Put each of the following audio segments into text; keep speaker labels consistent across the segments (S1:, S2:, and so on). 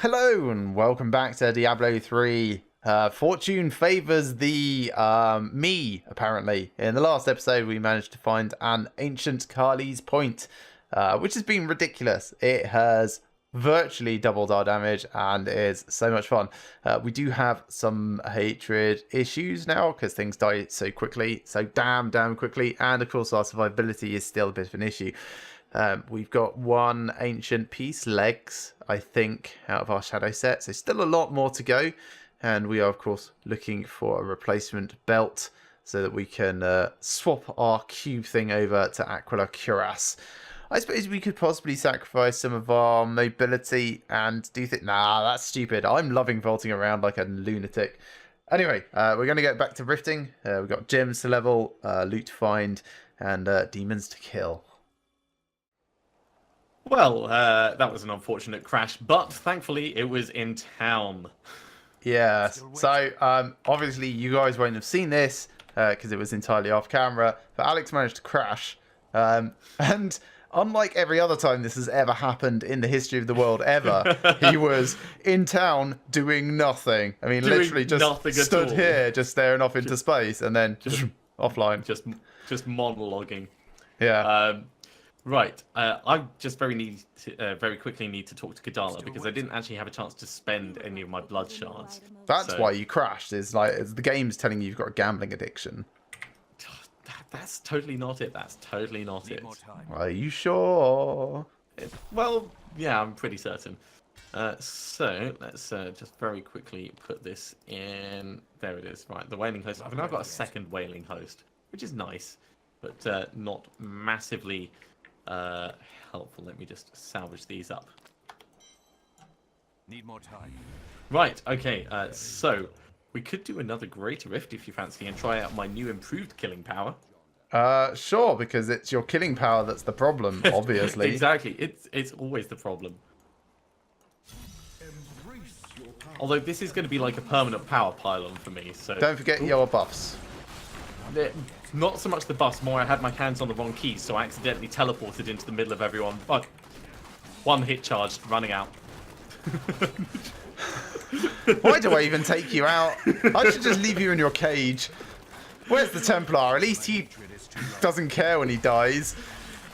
S1: Hello and welcome back to Diablo 3. Fortune favors the me, apparently. In the last episode, we managed to find an ancient Kali's point, which has been ridiculous. It has virtually doubled our damage and is so much fun. We do have some hatred issues now because things die so quickly, so damn quickly, and of course our survivability is still a bit of an issue. We've got one ancient piece, legs, I think, out of our shadow set. So still a lot more to go. And we are, of course, looking for a replacement belt so that we can swap our cube thing over to Aquila Cuirass. I suppose we could possibly sacrifice some of our mobility and do think, nah, that's stupid. I'm loving vaulting around like a lunatic. Anyway, we're going to get back to rifting. We've got gems to level, loot to find, and demons to kill.
S2: Well, that was an unfortunate crash, but thankfully it was in town.
S1: Yeah, so obviously you guys won't have seen this because it was entirely off camera, but Alex managed to crash. And unlike every other time this has ever happened in the history of the world ever, he was in town doing nothing. I mean, literally just stood here, just staring off into space, and then just offline.
S2: Just monologuing.
S1: Yeah.
S2: Right, I just very quickly need to talk to Kadala because I didn't actually have a chance to spend any of my blood shards.
S1: That's why you crashed. It's the game's telling you you've got a gambling addiction.
S2: That's totally not it. That's totally not it.
S1: Are you sure?
S2: Well, yeah, I'm pretty certain. So let's just very quickly put this in. There it is. Right, the whaling host. I've now got a second whaling host, which is nice, but not massively helpful. Let me just salvage these up.
S3: Need more time.
S2: Right, okay, so we could do another greater rift if you fancy and try out my new improved killing power.
S1: Sure, because it's your killing power that's the problem, obviously.
S2: Exactly, it's always the problem. Although this is going to be like a permanent power pylon for me, so...
S1: Don't forget your buffs.
S2: Not so much the buffs, more I had my hands on the wrong keys, so I accidentally teleported into the middle of everyone. But one hit charge, running out.
S1: Why do I even take you out? I should just leave you in your cage. Where's the Templar? At least he doesn't care when he dies.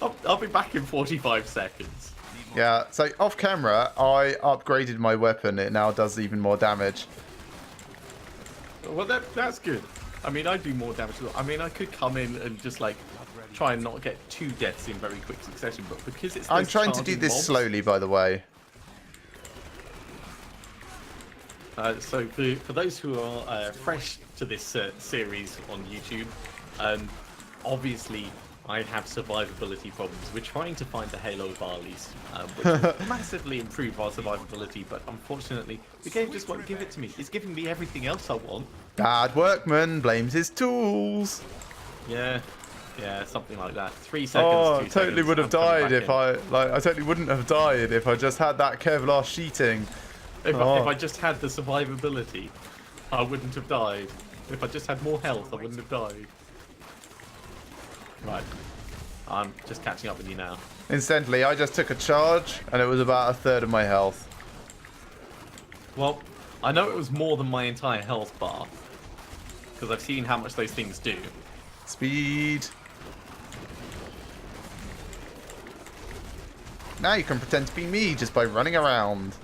S2: I'll be back in 45 seconds.
S1: Yeah, so off camera, I upgraded my weapon. It now does even more damage.
S2: Well, that's good. I mean, I do more damage. I mean, I could come in and just like try and not get 2 deaths in very quick succession, but because it's
S1: I'm trying to do this slowly, by the way.
S2: So for those who are fresh to this series on YouTube, obviously I have survivability problems. We're trying to find the Halo Barleys, which will massively improve our survivability, but unfortunately the game just won't give it to me. It's giving me everything else I want.
S1: Bad workman blames his tools.
S2: Yeah, something like that. 3 seconds.
S1: Oh,
S2: 2
S1: I totally
S2: seconds,
S1: would have
S2: I'm coming
S1: died if
S2: back
S1: I totally wouldn't have died if I just had that Kevlar sheeting.
S2: If I just had the survivability, I wouldn't have died. If I just had more health, I wouldn't have died. Right. I'm just catching up with you now.
S1: Incidentally, I just took a charge and it was about 1/3 of my health.
S2: Well, I know it was more than my entire health bar, because I've seen how much those things do.
S1: Speed. Now you can pretend to be me just by running around.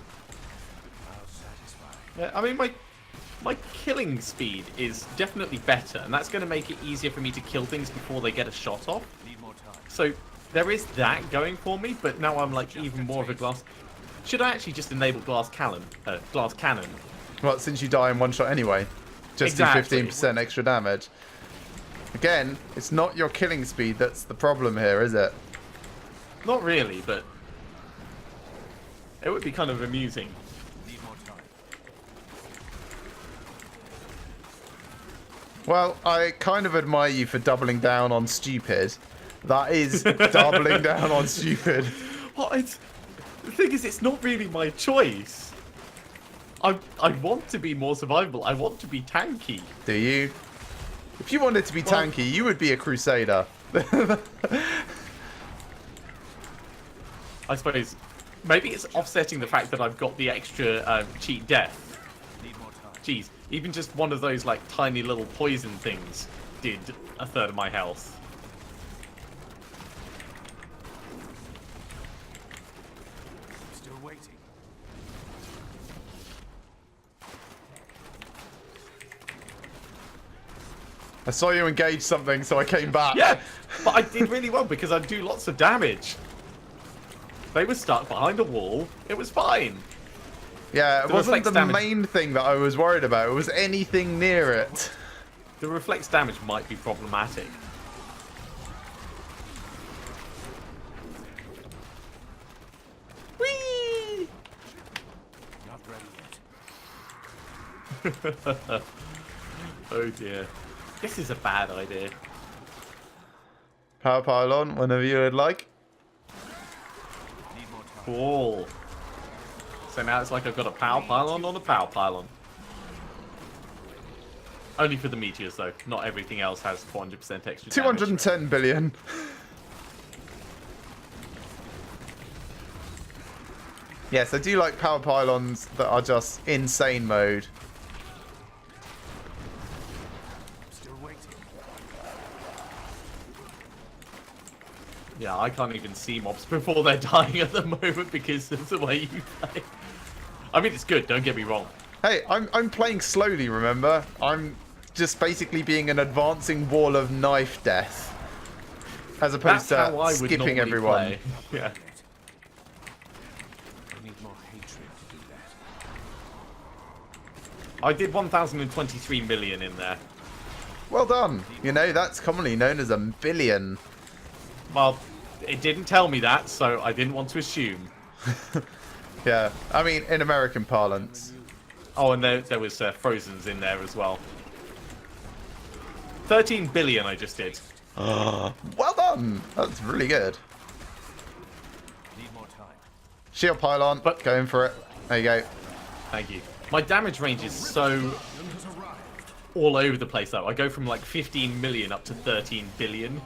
S2: Yeah, I mean, my killing speed is definitely better, and that's going to make it easier for me to kill things before they get a shot off. So there is that going for me, but now I'm like even more of a glass. Should I actually just enable glass cannon?
S1: Well, since you die in one shot anyway, just
S2: Exactly.
S1: do 15% extra damage. Again, it's not your killing speed that's the problem here, is it?
S2: Not really, but it would be kind of amusing.
S1: Well, I kind of admire you for doubling down on stupid. That is doubling down on stupid.
S2: Well, the thing is, it's not really my choice. I want to be more survivable. I want to be tanky.
S1: Do you? If you wanted to be tanky, you would be a crusader.
S2: I suppose Maybe it's offsetting the fact that I've got the extra cheat death. Jeez, even just one of those like tiny little poison things did a third of my health.
S3: Still waiting.
S1: I saw you engage something, so I came back.
S2: Yeah, but I did really well because I do lots of damage. They were stuck behind a wall. It was fine.
S1: Yeah, it
S2: The
S1: wasn't
S2: reflex
S1: the
S2: damage-
S1: main thing that I was worried about. It was anything near it.
S2: The reflex damage might be problematic. Whee!
S3: Not ready yet.
S2: Oh dear. This is a bad idea.
S1: Power pylon, whenever you would like.
S3: Need more time.
S2: Cool. So now it's like I've got a power pylon on a power pylon. Only for the meteors though. Not everything else has 400% extra damage.
S1: 210 billion. Yes, I do like power pylons that are just insane mode.
S3: Still waiting.
S2: Yeah, I can't even see mobs before they're dying at the moment because of the way you play. I mean, it's good, don't get me wrong.
S1: Hey, I'm playing slowly, remember? I'm just basically being an advancing wall of knife death. As opposed
S2: That's how I
S1: to
S2: would
S1: skipping
S2: normally
S1: everyone.
S2: play. Yeah.
S3: I need more hatred to do that.
S2: I did 1,023 million in there.
S1: Well done. You know, that's commonly known as a billion.
S2: Well, it didn't tell me that, so I didn't want to assume.
S1: Yeah, I mean, in American parlance.
S2: Oh, and there was Frozen's in there as well. 13 billion I just did.
S1: Well done. That's really good.
S3: Need more time.
S1: Shield pylon,
S2: But-
S1: going for it. There you go.
S2: Thank you. My damage range is so all over the place, though. I go from like 15 million up to 13 billion.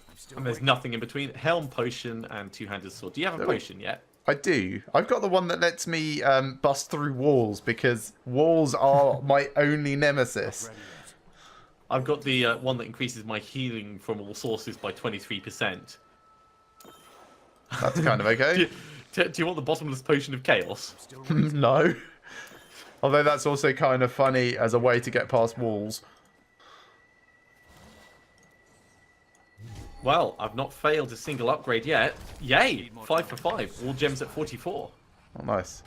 S3: I'm still
S2: And there's
S3: waiting.
S2: nothing in between. Helm, potion, and two-handed sword. Do you have a potion yet?
S1: I do. I've got the one that lets me bust through walls because walls are my only nemesis.
S3: Ready yet.
S2: I've got the one that increases my healing from all sources by 23%.
S1: That's kind of
S2: Do
S1: okay.
S2: you, do you want the bottomless potion of chaos?
S3: Still waiting.
S1: No. Although that's also kind of funny as a way to get past walls.
S2: Well, I've not failed a single upgrade yet. Yay! 5 for 5. All gems at 44.
S1: Oh, nice.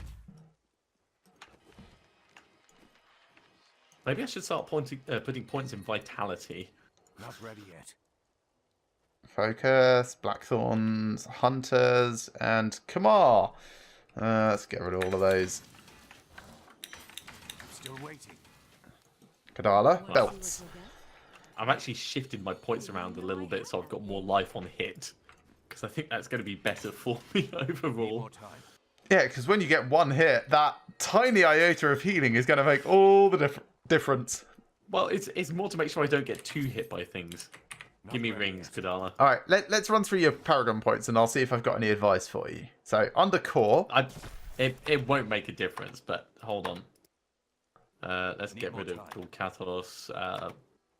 S2: Maybe I should start putting points in vitality.
S3: Not ready yet.
S1: Focus, Blackthorns, Hunters, and Kamar. Let's get rid of all of those.
S3: Still waiting.
S1: Kadala, belts.
S2: I've actually shifted my points around a little bit so I've got more life on hit. Because I think that's going to be better for me
S3: Need
S2: overall.
S3: more time.
S1: Yeah, because when you get one hit, that tiny iota of healing is going to make all the difference.
S2: Well, it's more to make sure I don't get too hit by things. Give me
S3: ready
S2: rings,
S3: yet.
S2: Kadala.
S1: All right, let's run through your Paragon points, and I'll see if I've got any advice for you. So, under core,
S2: It won't make a difference, but hold on. Let's
S3: Need
S2: get
S3: more
S2: rid of
S3: time.
S2: Cool Katos,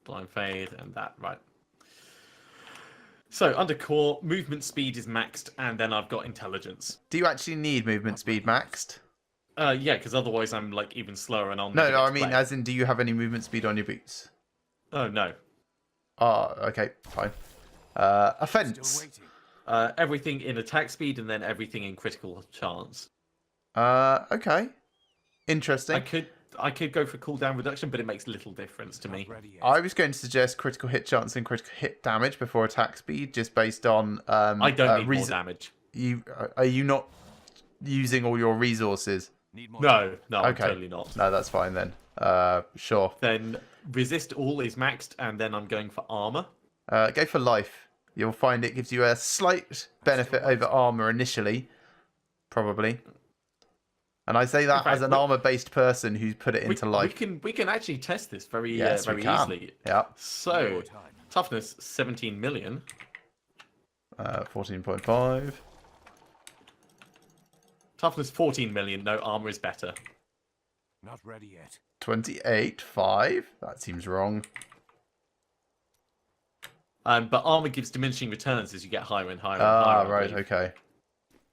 S2: Blind Fade, and that. Right. So, under core, movement speed is maxed, and then I've got intelligence.
S1: do you actually need movement speed maxed?
S2: Yeah, because otherwise I'm like even slower and I'll
S1: No,
S2: never
S1: no,
S2: get
S1: I
S2: to
S1: mean,
S2: play.
S1: as in, do you have any movement speed on your boots?
S2: Oh, no.
S1: Ah, okay, fine.
S3: Still
S1: Offense.
S3: waiting.
S2: Everything in attack speed and then everything in critical chance.
S1: Okay. Interesting.
S2: I could go for cooldown reduction, but it makes little difference to me.
S3: Not ready yet.
S1: I was going to suggest critical hit chance and critical hit damage before attack speed, just based on.
S2: I don't need more damage.
S1: Are you not using all your resources?
S3: Need more
S2: No, no, I'm
S1: Okay.
S2: totally not.
S1: No, that's fine then. Sure.
S2: Then resist all is maxed, and then I'm going for armor.
S1: Go for life. You'll find it gives you a slight benefit over armor initially, probably. And I say that
S2: In fact,
S1: as an
S2: we-
S1: armor-based person who's put it into life.
S2: We can actually test this very
S1: Yes, we
S2: very
S1: can.
S2: easily.
S1: Yeah.
S2: So
S3: more time.
S2: toughness 17 million.
S1: 14.5.
S2: Toughness 14 million. No, armor is better.
S3: Not ready yet.
S1: 28.5? That seems wrong.
S2: But armor gives diminishing returns as you get higher and higher and
S1: Ah,
S2: higher. I
S1: right,
S2: believe.
S1: okay.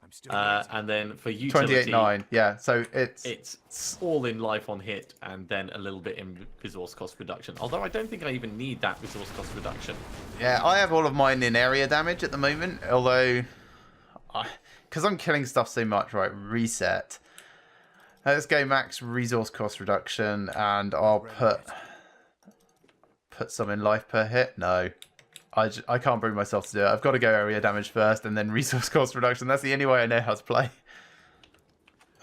S3: I'm still waiting.
S2: And then for utility,
S1: 28.9, yeah. So
S2: it's all in life on hit and then a little bit in resource cost reduction. Although I don't think I even need that resource cost reduction.
S1: yeah, I have all of mine in area damage at the moment, although because I'm killing stuff so much, right? Reset. Let's go max resource cost reduction, and I'll put some in life per hit. No, I can't bring myself to do it. I've got to go area damage first, and then resource cost reduction. That's the only way I know how to play.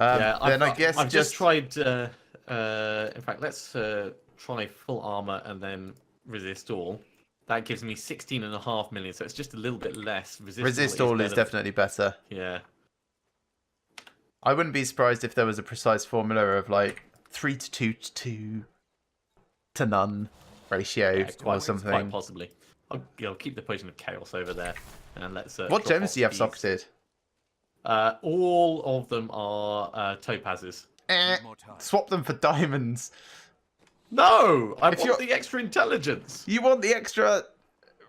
S2: Yeah,
S1: then I guess
S2: I've just tried. In fact, let's try full armor and then resist all. That gives me 16.5 million, so it's just a little bit less.
S1: Resist all is definitely better.
S2: Yeah.
S1: I wouldn't be surprised if there was a precise formula of like 3 to 2 to 2 to none ratio or something.
S2: Quite possibly. I'll keep the potion of chaos over there, and let's.
S1: What gems do you have socketed?
S2: All of them are topazes.
S3: More time.
S1: Swap them for diamonds.
S2: No, I want
S1: you're-
S2: the extra intelligence.
S1: You want the extra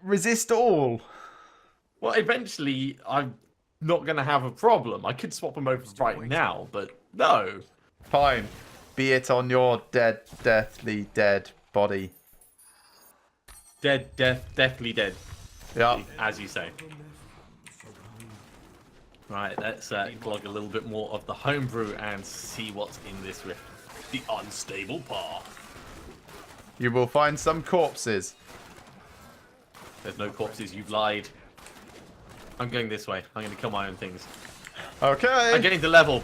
S1: resist all.
S2: Well, eventually, I'm not going to have a problem. I could swap them over right now, but no.
S1: Fine. Be it on your deathly dead body.
S2: Deathly dead,
S1: Yeah.
S2: as you say. Right, let's glog a little bit more of the homebrew and see what's in this rift. The unstable path.
S1: You will find some corpses.
S2: There's no corpses, you've lied. I'm going this way. I'm going to kill my own things.
S1: Okay.
S2: I'm getting to level.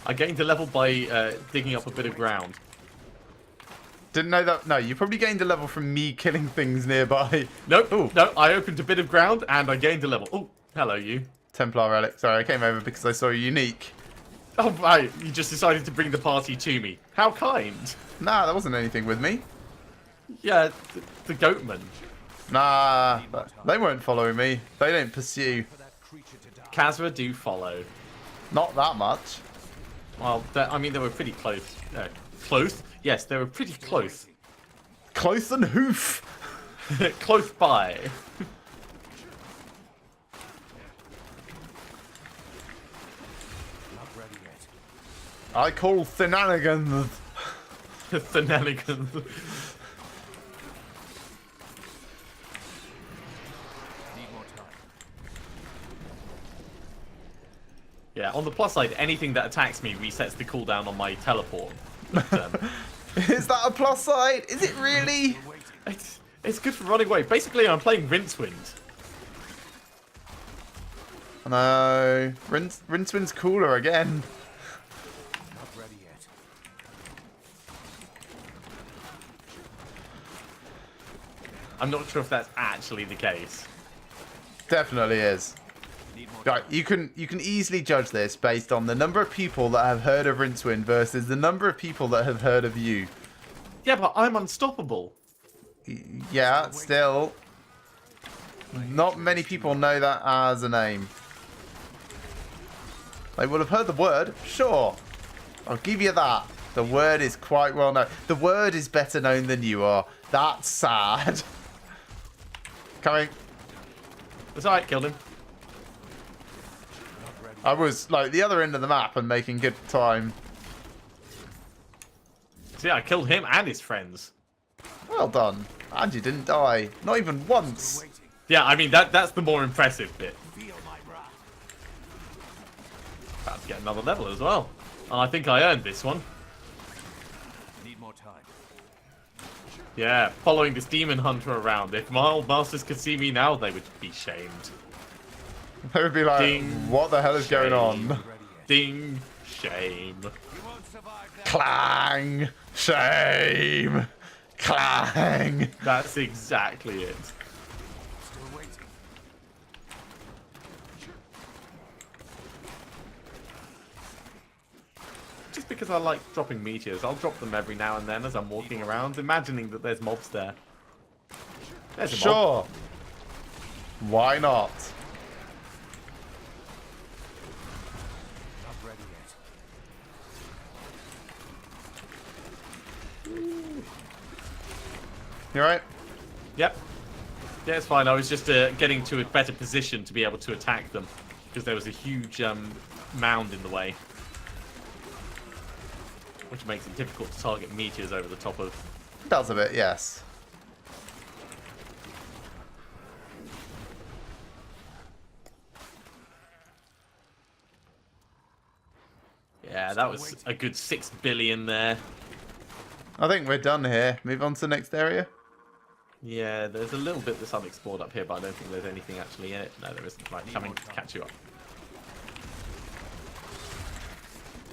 S2: I'm getting to level by digging up a bit of ground.
S1: Didn't know that. No, you probably gained a level from me killing things nearby.
S2: Nope.
S1: Ooh.
S2: No, I opened a bit of ground and I gained a level. Oh, hello, you.
S1: Templar relic. Sorry, I came over because I saw a unique.
S2: Oh, right. You just decided to bring the party to me. How kind.
S1: Nah, that wasn't anything with me.
S2: Yeah, the goatman.
S1: Nah, they weren't following me. They don't pursue.
S3: For that creature to die.
S2: Khazra do follow.
S1: Not that much.
S2: Well, I mean, they were pretty close. Close? Yes, they were pretty close.
S1: Close and hoof.
S2: Close by.
S3: Not ready yet.
S1: I call thinanigans.
S2: Shenanigans.
S3: Need more time.
S2: Yeah, on the plus side, anything that attacks me resets the cooldown on my teleport. But,
S1: Is that a plus side? Is it really?
S3: Waiting.
S2: it's good for running away. Basically, I'm playing Rincewind.
S1: No. Rincewind's cooler again.
S3: Not ready yet.
S2: I'm not sure if that's actually the case.
S1: Definitely is.
S3: Need more
S1: Right, you can easily judge this based on the number of people that have heard of Rincewind versus the number of people that have heard of you.
S2: Yeah, but I'm unstoppable.
S1: Yeah, still. Not many people know that as a name. They will have heard the word, sure. I'll give you that. The word is quite well known. The word is better known than you are. That's sad. Coming.
S2: That's alright, killed him.
S3: Not ready.
S1: I was like the other end of the map and making good time.
S2: See, I killed him and his friends.
S1: Well done. And you didn't die. Not even once.
S3: Waiting.
S2: Yeah, I mean, that's the more impressive bit.
S3: Feel my wrath.
S2: About to get another level as well. And I think I earned this one.
S3: Need more time.
S2: Yeah, following this demon hunter around. If my old masters could see me now, they would be shamed.
S1: They would be like,
S2: Ding.
S1: what the hell is going on?
S3: Not ready yet.
S2: Ding, shame.
S3: You won't survive that.
S1: Clang! Shame! Clang!
S2: That's exactly it.
S3: Still waiting.
S2: Just because I like dropping meteors, I'll drop them every now and then as I'm walking around, imagining that there's mobs there. There's a mob.
S1: Sure. Why not? You alright?
S2: Yep. Yeah, it's fine. I was just getting to a better position to be able to attack them because there was a huge mound in the way, which makes it difficult to target meteors over the top of.
S1: Does a bit, yes.
S2: Yeah, that was a good 6 billion there.
S1: I think we're done here. Move on to the next area.
S2: Yeah, there's a little bit that's unexplored up here, but I don't think there's anything actually in it. No, there isn't. Right, coming to catch you up.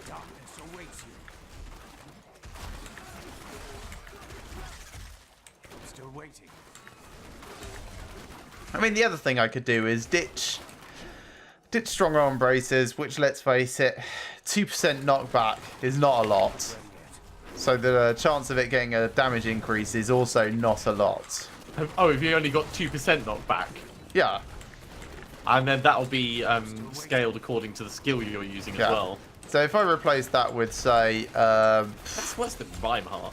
S3: Darkness awaits you. Still waiting.
S1: I mean, the other thing I could do is ditch strong arm braces, which, let's face it, 2% knockback is not a lot. So the chance of it getting a damage increase is also not a lot.
S2: Oh, if you only got 2% knockback,
S1: Yeah.
S2: and then that'll be scaled according to the skill you're using
S1: Yeah.
S2: as well.
S1: So if I replace that with, say,
S2: That's worse than Rhymeheart.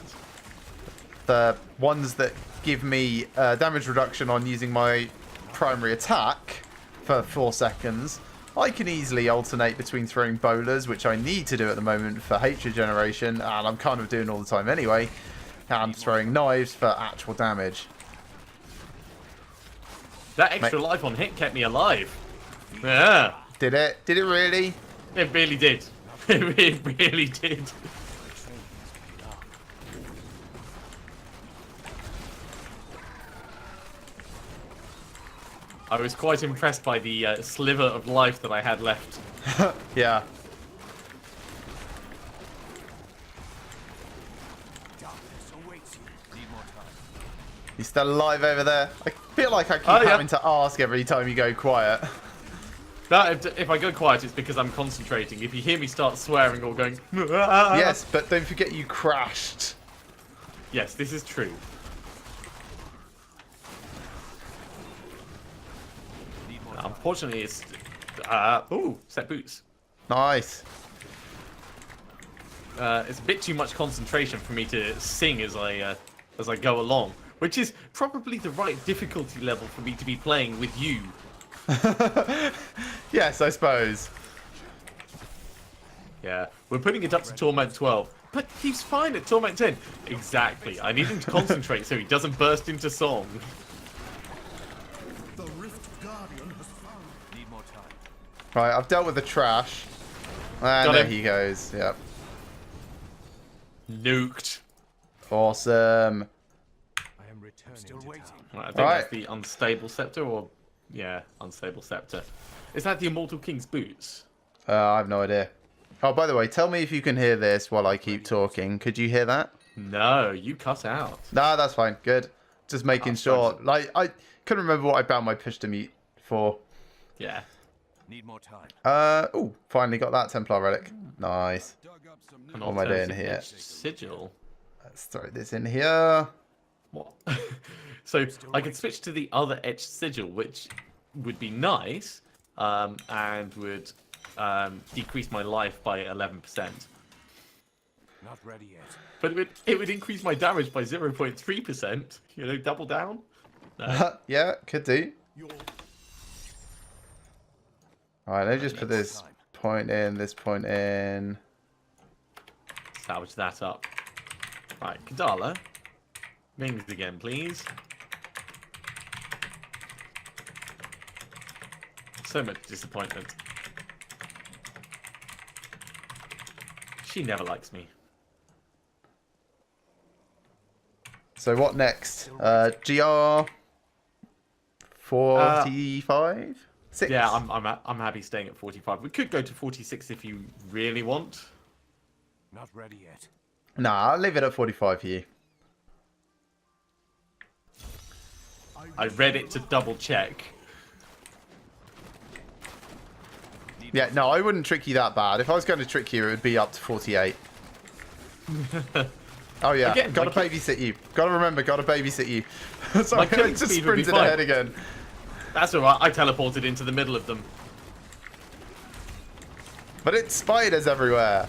S1: the ones that give me damage reduction on using my primary attack for 4 seconds, I can easily alternate between throwing bowlers, which I need to do at the moment for hatred generation, and I'm kind of doing all the time anyway, and throwing knives for actual damage.
S2: That extra life on hit kept me alive. Yeah,
S1: Did it? Did it really?
S2: it really did. It really did. I was quite impressed by the sliver of life that I had left.
S1: Yeah.
S3: Darkness awaits you. Need more time.
S1: You still alive over there? I feel like I keep
S2: Oh, yeah.
S1: having to ask every time you go quiet.
S2: That, if I go quiet, it's because I'm concentrating. If you hear me start swearing or going,
S1: Yes, but don't forget you crashed.
S2: yes, this is true.
S3: Need more time.
S2: Unfortunately, it's ooh, set boots.
S1: Nice.
S2: It's a bit too much concentration for me to sing as I go along, which is probably the right difficulty level for me to be playing with you.
S1: Yes, I suppose.
S2: Yeah, we're putting it up to Torment 12, but he's fine at Torment 10. Exactly. I need him to concentrate so he doesn't burst into song.
S3: The Rift Guardian has found. Need more time.
S1: Right, I've dealt with the trash. And
S2: Got
S1: there
S2: him.
S1: he goes. Yep.
S2: Nuked.
S1: Awesome.
S3: I am returning. Still waiting.
S2: Right, I think
S1: Right.
S2: that's the unstable scepter, or yeah, unstable scepter. Is that the Immortal King's boots?
S1: I have no idea. Oh, by the way, tell me if you can hear this while I keep talking. Could you hear that?
S2: No, you cut out.
S1: No, that's fine. Good. Just making sure. Like, I couldn't remember what I bound my push to mute for.
S2: Yeah.
S3: Need more time.
S1: Oh, finally got that Templar relic. Nice.
S3: Dug up some
S2: An
S1: What am I doing
S2: alternative
S1: here?
S2: etched sigil.
S1: Let's throw this in here.
S2: What? So I could switch to the other etched sigil, which would be nice, and would decrease my life by 11%.
S3: Not ready yet.
S2: But it would increase my damage by 0.3%. You know, double down. No.
S1: Yeah, could do.
S3: Your
S1: Alright, let me just put this point in, this point in.
S2: Salvage that up. Right, Kadala. Rings again, please. So much disappointment. She never likes me.
S1: So what next? GR 45? 6?
S2: Yeah, I'm happy staying at 45. We could go to 46 if you really want.
S3: not ready yet.
S1: Nah, I'll leave it at 45 for you.
S2: I read it to double check.
S1: Yeah, no, I wouldn't trick you that bad. If I was going to trick you, it would be up to 48. Oh yeah,
S2: Again,
S1: gotta
S2: my
S1: babysit you. Gotta remember, gotta babysit you. Sorry,
S2: My
S1: I
S2: killing
S1: just
S2: speed would be
S1: sprinted
S2: fine.
S1: ahead again.
S2: That's alright, I teleported into the middle of them.
S1: But it's spiders everywhere.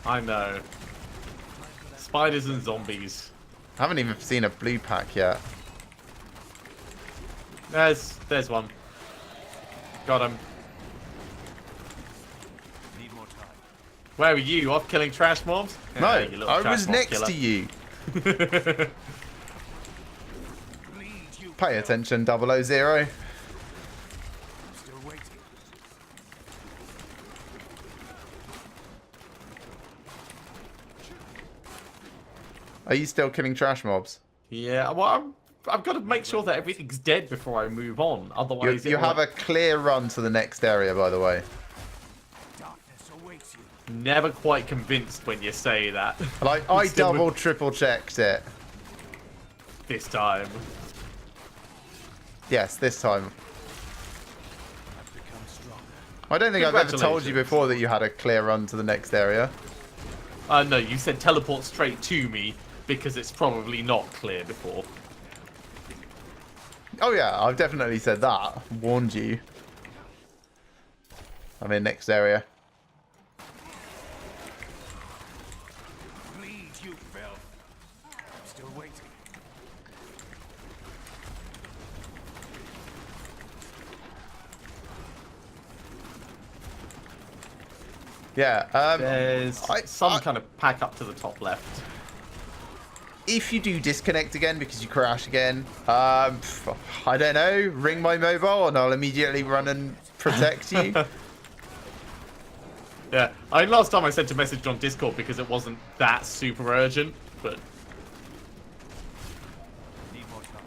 S2: I know. Spiders and zombies.
S1: I haven't even seen a blue pack yet.
S2: There's one. Got him.
S3: Need more time.
S2: Where were you? Off killing trash mobs?
S1: No,
S2: you little
S1: I
S2: trash
S1: was
S2: mob
S1: next
S2: killer.
S1: to you.
S3: Bleed, you
S1: Pay attention, 000.
S3: still waiting.
S1: Are you still killing trash mobs?
S2: Yeah, well, I've got to make sure that everything's dead before I move on.
S1: You,
S2: Otherwise,
S1: you have a clear run to the next area, by the way.
S3: Darkness awaits you.
S2: never quite convinced when you say that.
S1: Like, I
S2: Still
S1: double, triple checked it.
S2: this time.
S1: Yes, this time.
S3: I've become stronger.
S1: I don't think I've ever told you
S2: Congratulations.
S1: before that you had a clear run to the next area.
S2: No, you said teleport straight to me because it's probably not clear before.
S1: Oh yeah, I've definitely said that. Warned you. I'm in next area.
S3: Bleed, you filth. I'm still waiting.
S1: Yeah,
S2: There's
S1: I-
S2: some
S1: I-
S2: kind of pack up to the top left.
S1: if you do disconnect again because you crash again, I don't know, ring my mobile and I'll immediately run and protect you.
S2: Yeah, last time I sent a message on Discord because it wasn't that super urgent, but
S3: Need more time.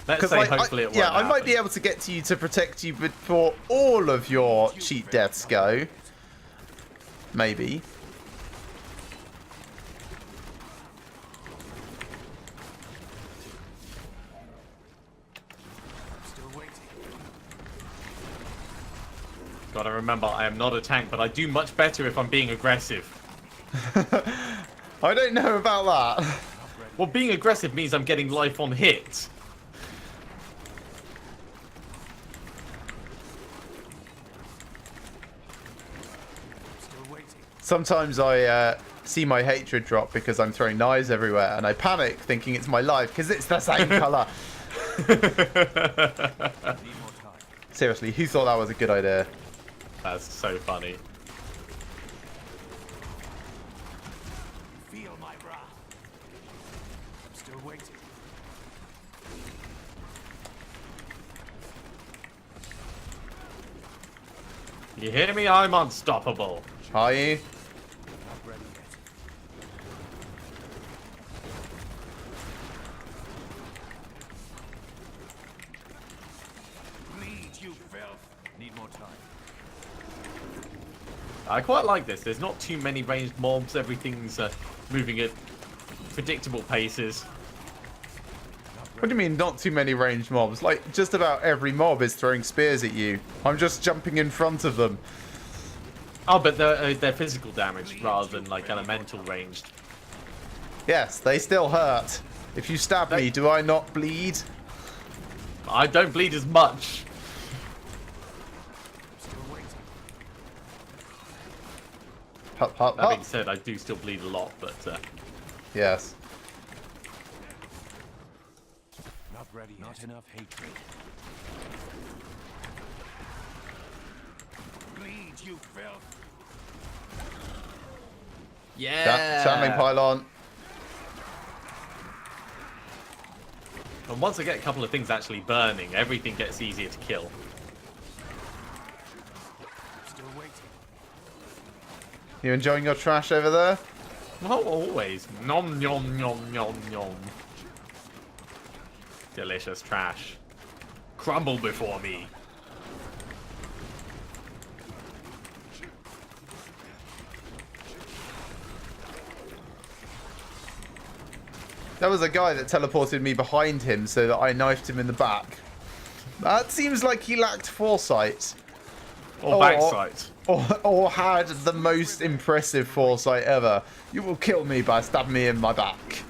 S2: let's
S1: Because
S2: say
S1: like,
S2: hopefully it won't
S1: yeah, I might
S2: happen.
S1: be able to get to you to protect you before all of your cheat deaths go. Maybe.
S3: I'm still waiting.
S2: Gotta remember, I am not a tank, but I do much better if I'm being aggressive.
S1: I don't know about that.
S2: Well, being aggressive means I'm getting life on hit.
S3: I'm still waiting.
S1: Sometimes I see my hatred drop because I'm throwing knives everywhere and I panic thinking it's my life because it's the same colour.
S3: Need more time.
S1: Seriously, who thought that was a good idea?
S2: That's so funny.
S3: Feel my wrath. I'm still waiting.
S2: You hear me? I'm unstoppable.
S1: Are you?
S3: Not ready yet. Bleed, you filth. Need more time.
S2: I quite like this. There's not too many ranged mobs. Everything's moving at predictable paces.
S1: What do you mean, not too many ranged mobs? Like, just about every mob is throwing spears at you. I'm just jumping in front of them.
S2: Oh, but they're physical damage rather than like elemental ranged.
S1: Yes, they still hurt. If you stab me, do I not bleed?
S2: I don't bleed as much.
S3: I'm still waiting.
S1: Hup, hup,
S2: That being
S1: hup.
S2: said, I do still bleed a lot, but
S1: Yes.
S3: Not ready yet. Not enough hatred. Bleed, you filth.
S2: yeah.
S1: Channeling pylon.
S2: And once I get a couple of things actually burning, everything gets easier to kill.
S3: Still waiting.
S1: You enjoying your trash over there?
S2: Oh, always. Nom nom nom nom nom. Delicious trash. Crumble before me.
S1: There was a guy that teleported me behind him so that I knifed him in the back. That seems like he lacked foresight.
S2: Or backsight.
S1: Or had the most impressive foresight ever. You will kill me by stabbing me in my back.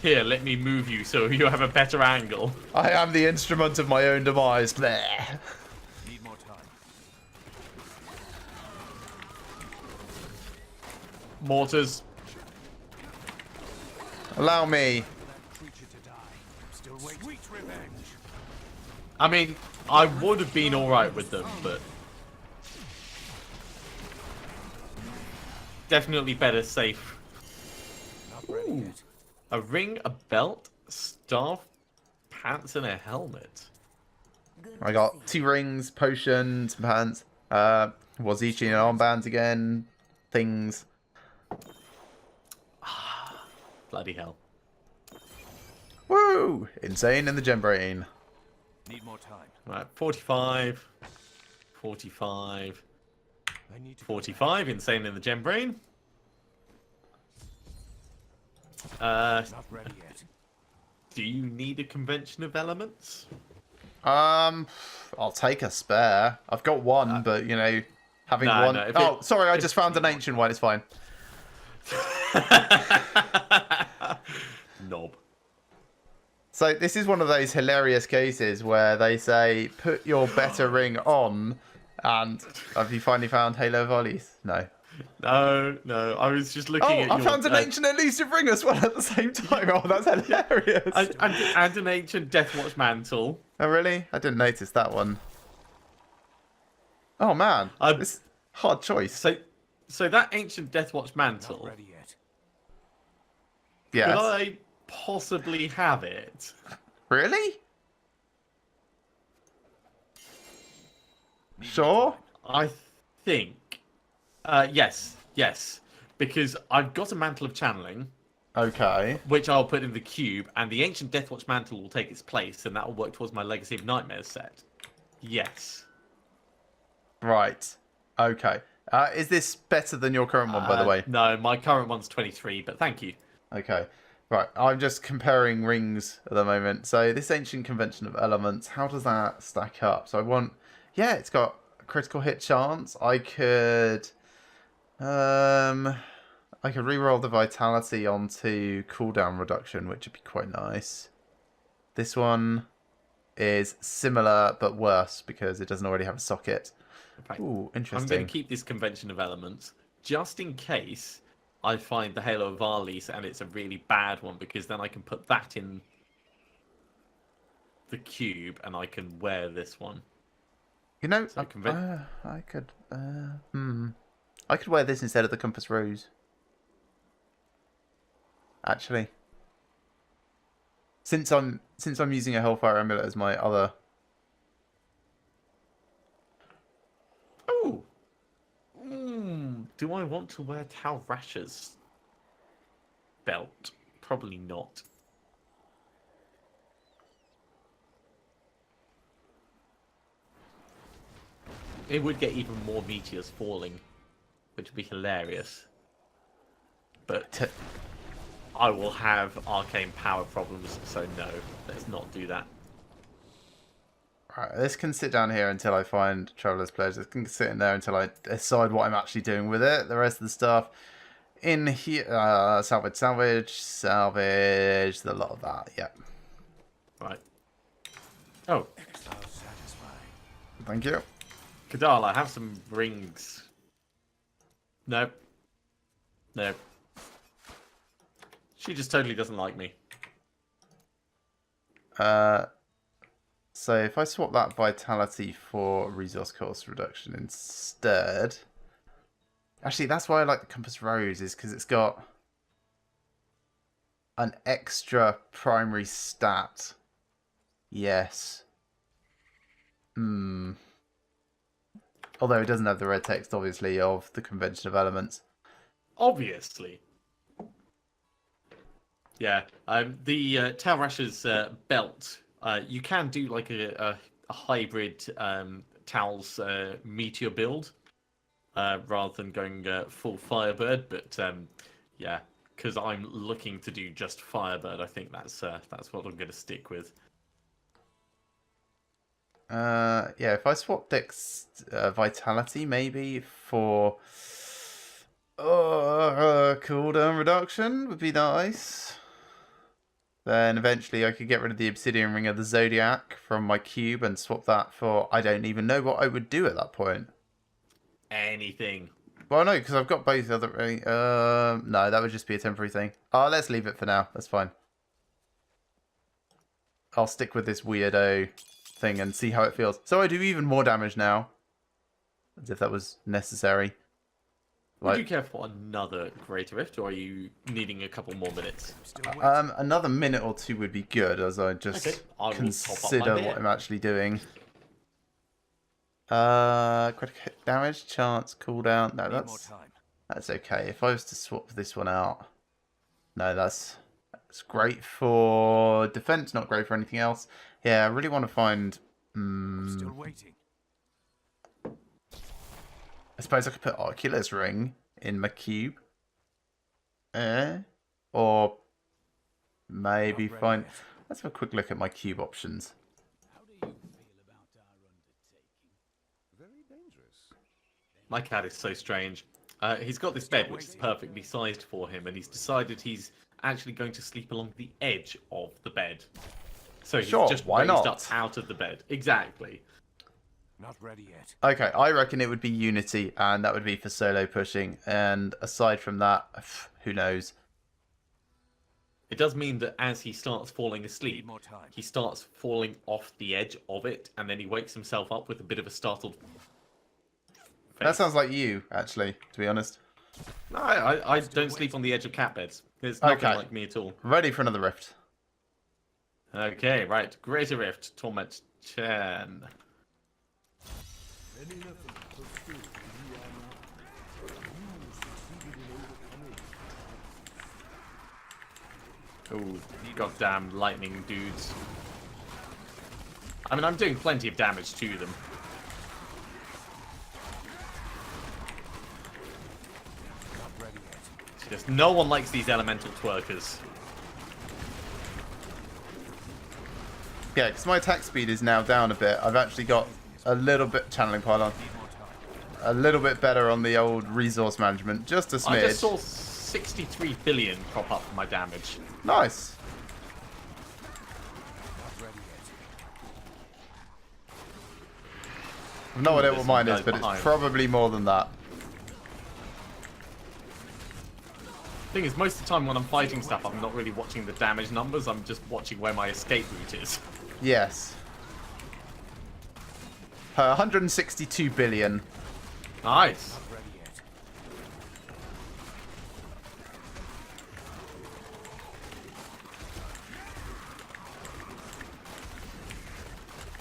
S2: Here, let me move you so you have a better angle.
S1: I am the instrument of my own demise. Bleh.
S3: Need more time.
S2: Mortars.
S1: Allow me.
S3: Creature to die. Still wait. Sweet revenge.
S2: I mean, I would have been alright with them, but... Definitely better safe.
S3: Not ready yet.
S2: A ring, a belt, staff, pants, and a helmet.
S1: I got 2 rings, potions, pants. Was each in armbands again. Things.
S2: Bloody hell.
S1: Woo! Insane in the gem brain.
S3: Need more time.
S2: Right, 45. 45.
S3: I need to
S2: 45, insane in the gem brain.
S3: Not ready yet.
S2: Do you need a convention of elements?
S1: I'll take a spare. I've got one, but you know, having
S2: No,
S1: one.
S2: no, if
S1: Oh,
S2: it-
S1: sorry, I just found an ancient one. It's fine.
S2: Knob.
S1: So this is one of those hilarious cases where they say, "Put your better ring on," and have you finally found Halo Volleys? No.
S2: No, I was just looking
S1: Oh,
S2: at
S1: I
S2: your...
S1: found an ancient elusive ring as well at the same time. Oh, that's hilarious.
S2: and an ancient Deathwatch mantle.
S1: Oh, really? I didn't notice that one. Oh, man. It's hard choice.
S2: So that ancient Deathwatch
S3: Not
S2: mantle,
S3: ready yet.
S2: could
S1: Yes.
S2: I possibly have it?
S1: Really? Sure.
S2: I think. Yes. Because I've got a mantle of channeling,
S1: Okay.
S2: which I'll put in the cube, and the ancient Deathwatch mantle will take its place, and that will work towards my Legacy of Nightmares set. Yes.
S1: Right. Okay. Is this better than your current one, by the way?
S2: No, my current one's 23, but thank you.
S1: Okay. Right. I'm just comparing rings at the moment. So this ancient convention of elements, how does that stack up? So I want... Yeah, it's got a critical hit chance. I could reroll the vitality onto cooldown reduction, which would be quite nice. This one is similar but worse because it doesn't already have a socket.
S2: Right.
S1: Ooh,
S2: I'm
S1: interesting.
S2: going to keep this convention of elements just in case I find the Halo of Varlis and it's a really bad one, because then I can put that in the cube and I can wear this one.
S1: You know,
S2: So
S1: I could I could wear this instead of the Compass Rose. Actually. Since I'm using a Hellfire Amulet as my other...
S2: Oh! Do I want to wear Tal Rasha's belt? Probably not. It would get even more meteors falling, which would be hilarious. But I will have arcane power problems, so no, let's not do that.
S1: Right, this can sit down here until I find Traveler's Pledge. This can sit in there until I decide what I'm actually doing with it. The rest of the stuff in here, salvage, the lot of that, yeah.
S2: Right. Oh,
S3: So satisfying.
S1: Thank you.
S2: Kadal, I have some rings. Nope. She just totally doesn't like me.
S1: So if I swap that vitality for resource cost reduction instead... Actually, that's why I like the Compass Rose, is because it's got an extra primary stat. Yes. Although it doesn't have the red text, obviously, of the Convention of Elements.
S2: Obviously. Yeah. The Tal Rasha's belt, you can do like a hybrid Tal's meteor build rather than going full Firebird, but yeah, because I'm looking to do just Firebird, I think that's what I'm going to stick with.
S1: Yeah, if I swap Dex Vitality maybe for cooldown reduction would be nice. Then eventually I could get rid of the Obsidian Ring of the Zodiac from my cube and swap that for... I don't even know what I would do at that point.
S2: Anything.
S1: Well, no, because I've got both other... no, that would just be a temporary thing. Oh, let's leave it for now. That's fine. I'll stick with this weirdo thing and see how it feels. So I do even more damage now. As if that was necessary.
S2: Would you care for another Greater Rift, or are you needing a couple more minutes?
S1: Another minute or two would be good, as I just consider what I'm actually doing. Critical hit damage, chance, cooldown. No, that's okay. If I was to swap this one out, no, that's great for defense, not great for anything else. Yeah, I really want to find.
S3: Still waiting.
S1: I suppose I could put Oculus Ring in my cube. Or maybe find... Let's have a quick look at my cube options.
S3: How do you feel about our undertaking?
S4: Very dangerous.
S2: My cat is so strange. He's got this bed which is perfectly sized for him, and he's decided he's actually going to sleep along the edge of the bed. So he's just
S1: why
S2: raised
S1: not?
S2: up out of the bed. Exactly.
S3: Not ready yet.
S1: Okay, I reckon it would be Unity, and that would be for solo pushing. And aside from that, who knows?
S2: It does mean that as he starts falling asleep,
S3: Need more time.
S2: he starts falling off the edge of it, and then he wakes himself up with a bit of a startled face.
S1: That sounds like you, actually, to be honest.
S2: No, I don't sleep on the edge of cat beds. It's nothing
S1: Okay.
S2: like me at all.
S1: Ready for another rift.
S2: Okay, right. Greater Rift, Torment 10. Oh, goddamn lightning dudes. I mean, I'm doing plenty of damage to them.
S3: Not ready yet.
S2: It's just no one likes these elemental twerkers.
S1: Yeah, because my attack speed is now down a bit. I've actually got a little bit... Channeling pylon.
S3: Need more time.
S1: A little bit better on the old resource management. Just a smidge.
S2: I just saw 63 billion crop up for my damage.
S1: Nice.
S3: Not ready yet.
S1: I've no idea what
S2: there's
S1: mine
S2: some
S1: is,
S2: guys
S1: but it's
S2: behind.
S1: probably more than that.
S2: Thing is, most of the time when I'm fighting stuff, I'm not really watching the damage numbers. I'm just watching where my escape route is.
S1: Yes. 162 billion.
S2: Nice.
S3: Not ready yet.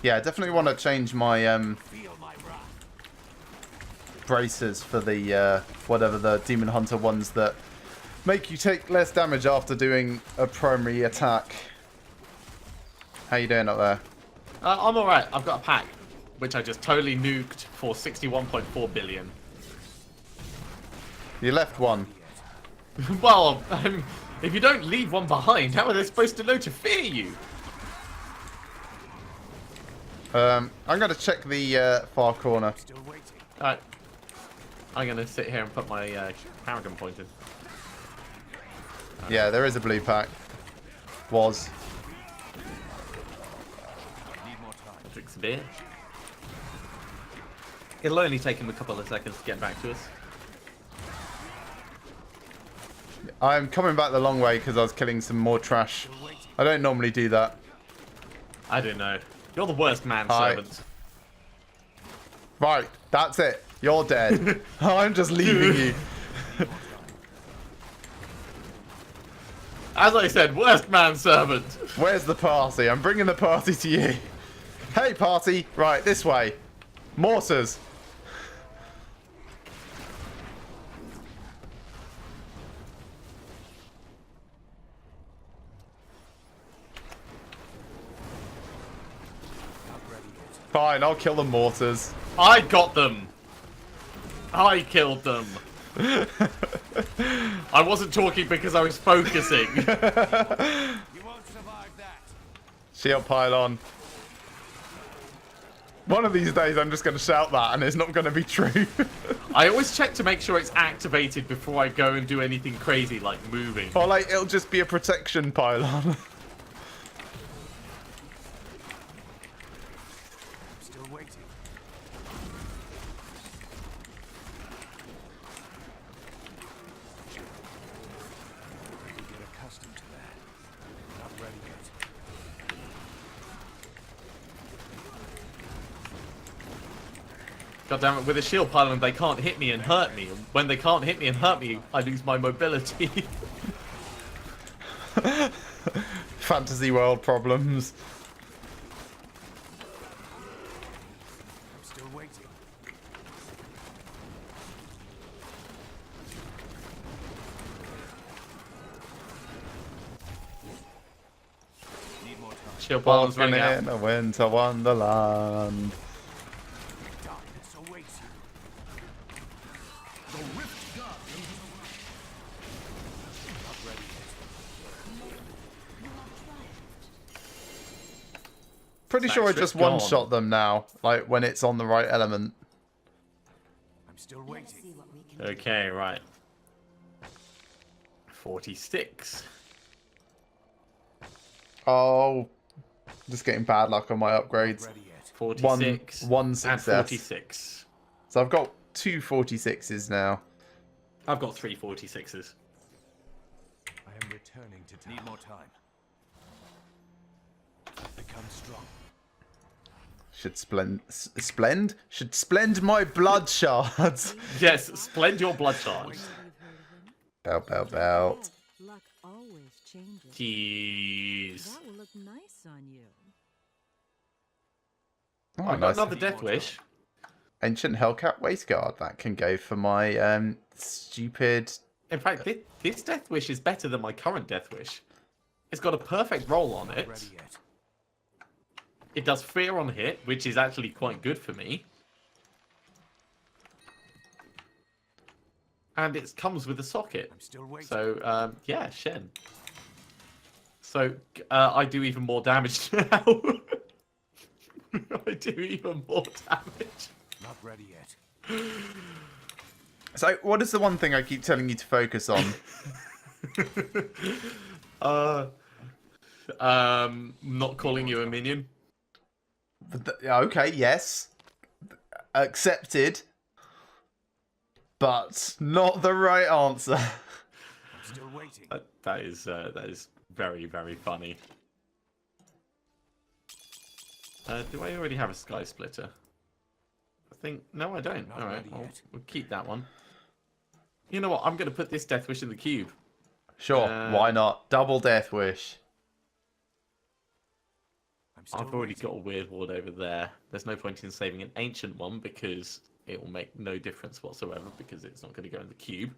S1: Yeah, definitely want to change my
S3: Feel my wrath.
S1: bracers for the whatever the Demon Hunter ones that make you take less damage after doing a primary attack. How you doing up there?
S2: I'm alright. I've got a pack, which I just totally nuked for 61.4 billion.
S1: You left one.
S2: Well, if you don't leave one behind, how are they supposed to know to fear you?
S1: I'm going to check the far corner.
S3: Still waiting.
S2: Alright. I'm going to sit here and put my Paragon point in.
S1: Yeah, there is a blue pack. Was.
S3: Need more time.
S2: I'll drink some beer. It'll only take him a couple of seconds to get back to us.
S1: I'm coming back the long way because I was killing some more trash. I don't normally do that.
S2: I don't know. You're the worst
S1: Hi.
S2: manservant.
S1: Right, that's it. You're dead. I'm just leaving you.
S2: As I said, worst manservant.
S1: Where's the party? I'm bringing the party to you. Hey, party. Right, this way. Mortars.
S3: Not ready yet.
S1: Fine, I'll kill the mortars.
S2: I got them. I killed them. I wasn't talking because I was focusing.
S3: You won't survive that.
S1: Shield pylon. One of these days I'm just going to shout that and it's not going to be true.
S2: I always check to make sure it's activated before I go and do anything crazy like moving.
S1: Or like, it'll just be a protection pylon.
S3: Still waiting.
S2: God damn it, with a shield pylon they can't hit me and hurt me. And when they can't hit me and hurt me, I lose my mobility.
S1: Fantasy world problems.
S3: I'm still waiting. Need more time.
S2: Shield pylon's
S1: Walking
S2: running out.
S1: in a winter wonderland.
S3: Darkness awaits you. The rift god. Not ready yet.
S1: Pretty sure I
S2: Backstrip
S1: just
S2: gone.
S1: one-shot them now, like when it's on the right element.
S3: I'm still waiting.
S4: See what we can do.
S2: Okay, right. 46.
S1: Oh, just getting bad luck on my upgrades.
S3: Ready yet.
S2: 46.
S1: One
S2: and
S1: success.
S2: 46.
S1: So I've got 2 46s now.
S2: I've got 3 46s.
S3: I am returning to town. Need more time. Become strong.
S1: Should splend my blood shards.
S2: Yes, splend your blood charge.
S1: Belt, belt, belt.
S4: Luck always changes.
S2: Jeez.
S4: That will look nice on you.
S1: Oh,
S2: I got
S1: nice.
S2: another death wish.
S1: Ancient Hellcat waistguard. That can go for my stupid.
S2: In fact, this death wish is better than my current death wish. It's got a perfect roll on it.
S3: Ready yet.
S2: It does fear on hit, which is actually quite good for me. And it comes with a socket.
S3: I'm still waiting.
S2: So, yeah, Shen. So, I do even more damage now. I do even more damage.
S3: Not ready yet.
S1: So, what is the one thing I keep telling you to focus on?
S2: Not calling you a minion.
S1: Okay, yes. Accepted. But not the right answer.
S3: I'm still waiting.
S2: That is very, very funny. Do I already have a sky splitter? I think no, I don't.
S3: Not
S2: All right,
S3: ready yet.
S2: we'll keep that one. You know what? I'm going to put this death wish in the cube.
S1: Sure, why not? Double death wish.
S3: I'm still
S2: I've already
S3: waiting.
S2: got a weird ward over there. There's no point in saving an ancient one because it will make no difference whatsoever because it's not going to go in the cube.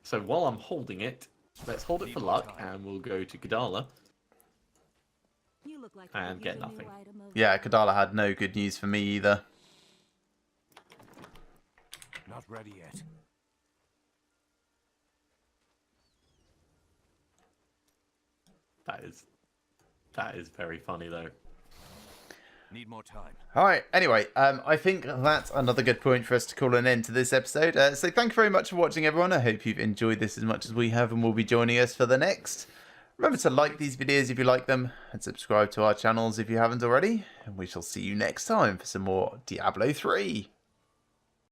S2: So while I'm holding it, let's hold it for luck and we'll go to Kadala.
S4: You look like
S2: And
S4: you
S2: get
S4: need a new
S2: nothing.
S4: item of-
S1: Yeah, Kadala had no good news for me either.
S3: Not ready yet.
S2: That is very funny though.
S3: Need more time.
S1: Alright, anyway, I think that's another good point for us to call an end to this episode. So thank you very much for watching, everyone. I hope you've enjoyed this as much as we have and will be joining us for the next. Remember to like these videos if you like them, and subscribe to our channels if you haven't already. And we shall see you next time for some more Diablo 3.